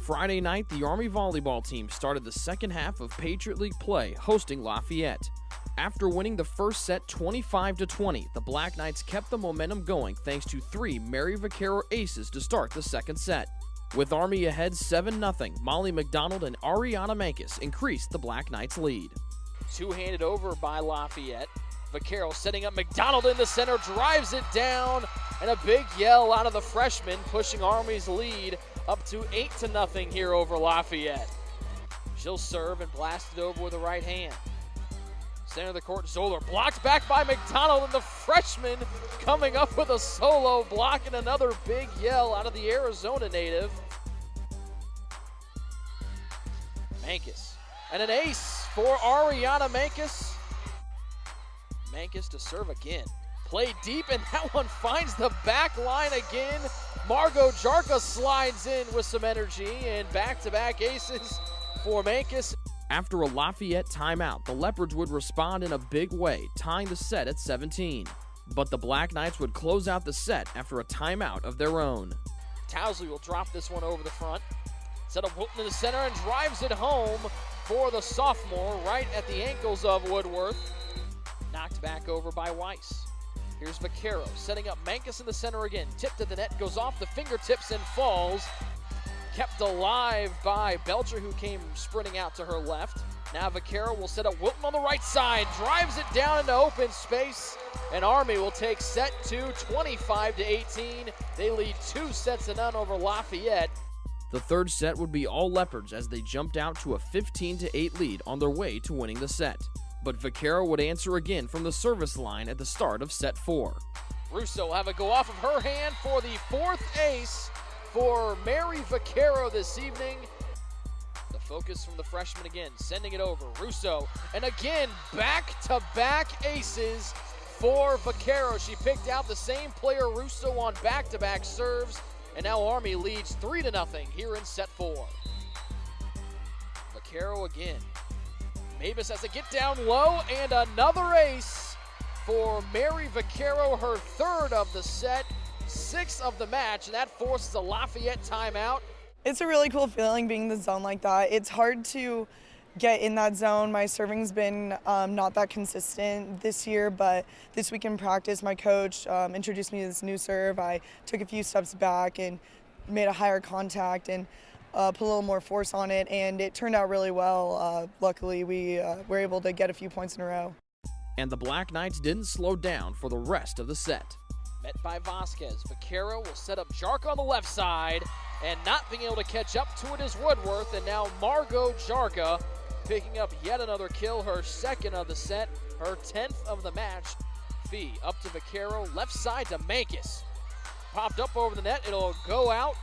Friday night, the Army volleyball team started the second half of Patriot League play, hosting Lafayette. After winning the first set 25-20, the Black Knights kept the momentum going thanks to 3 Mary Vaquero aces to start the second set. With Army ahead 7-0, Molly McDonald and Ariana Mankis increased the Black Knights' lead. Two-handed over by Lafayette. Vaquero setting up McDonald in the center, drives it down, and a big yell out of the freshman, pushing Army's lead up to 8-0 here over Lafayette. She'll serve and blast it over with the right hand. Center of the court, Zoller blocked back by McDonald, and the freshman coming up with a solo block and another big yell out of the Arizona native. Mankis, and an ace for Ariana Mankis. Mankis to serve again. Play deep, and that one finds the back line again. Margot Jarka slides in with some energy, and back-to-back aces for Mankis. After a Lafayette timeout, the Leopards would respond in a big way, tying the set at 17. But the Black Knights would close out the set after a timeout of their own. Towsley will drop this one over the front. Set up Wilton in the center and drives it home for the sophomore right at the ankles of Woodworth. Knocked back over by Weiss. Here's Vaquero setting up Mankis in the center again. Tip to the net, goes off the fingertips and falls. Kept alive by Belcher, who came sprinting out to her left. Now Vaquero will set up Wilton on the right side, drives it down into open space, and Army will take set 2, 25-18. They lead 2-0 over Lafayette. The third set would be all Leopards as they jumped out to a 15-8 lead on their way to winning the set. But Vaquero would answer again from the service line at the start of set 4. Russo will have it go off of her hand for the 4th ace for Mary Vaquero this evening. The focus from the freshman again, sending it over. Russo, and again, back-to-back aces for Vaquero. She picked out the same player, Russo, on back-to-back serves, and now Army leads 3-0 here in set 4. Vaquero again. Mavis has to get down low, and another ace for Mary Vaquero, her 3rd of the set, 6th of the match, and that forces a Lafayette timeout. It's a really cool feeling being in the zone like that. It's hard to get in that zone. My serving's been not that consistent this year, but this week in practice, my coach introduced me to this new serve. I took a few steps back and made a higher contact and put a little more force on it, and it turned out really well. Luckily, we were able to get a few points in a row. And the Black Knights didn't slow down for the rest of the set. Met by Vasquez, Vaquero will set up Jarka on the left side, and not being able to catch up to it is Woodworth, and now Margot Jarka picking up yet another kill, her 2nd of the set, her 10th of the match. Fee up to Vaquero, left side to Mankis. Popped up over the net, it'll go out.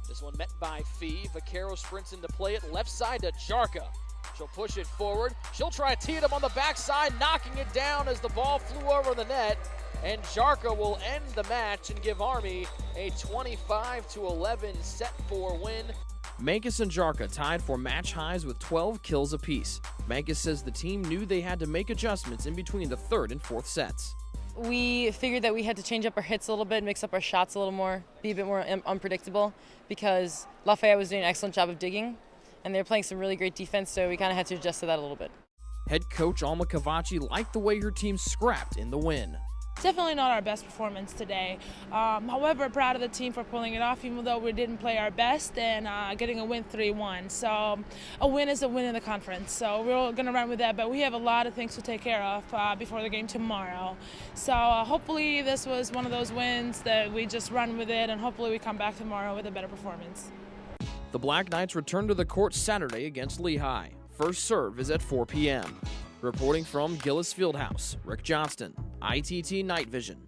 This one met by Fee. Vaquero sprints in to play it left side to Jarka. She'll push it forward. She'll try to tee it up on the backside, knocking it down as the ball flew over the net. And Jarka will end the match and give Army a 25-11 set 4 win. Mankis and Jarka tied for match highs with 12 kills apiece. Mankis says the team knew they had to make adjustments in between the 3rd and 4th sets. We figured that we had to change up our hits a little bit, mix up our shots a little more, be a bit more unpredictable, because Lafayette was doing an excellent job of digging, and they were playing some really great defense, so we kind of had to adjust to that a little bit. Head coach Alma Cavacci liked the way her team scrapped in the win. Definitely not our best performance today. However, proud of the team for pulling it off, even though we didn't play our best, and getting a win 3-1. So a win is a win in the conference. So we're going to run with that, but we have a lot of things to take care of before the game tomorrow. So hopefully this was one of those wins that we just run with it, and hopefully we come back tomorrow with a better performance. The Black Knights return to the court Saturday against Lehigh. First serve is at 4 p.m. Reporting from Gillis Fieldhouse, Rick Johnston, ITT Night Vision.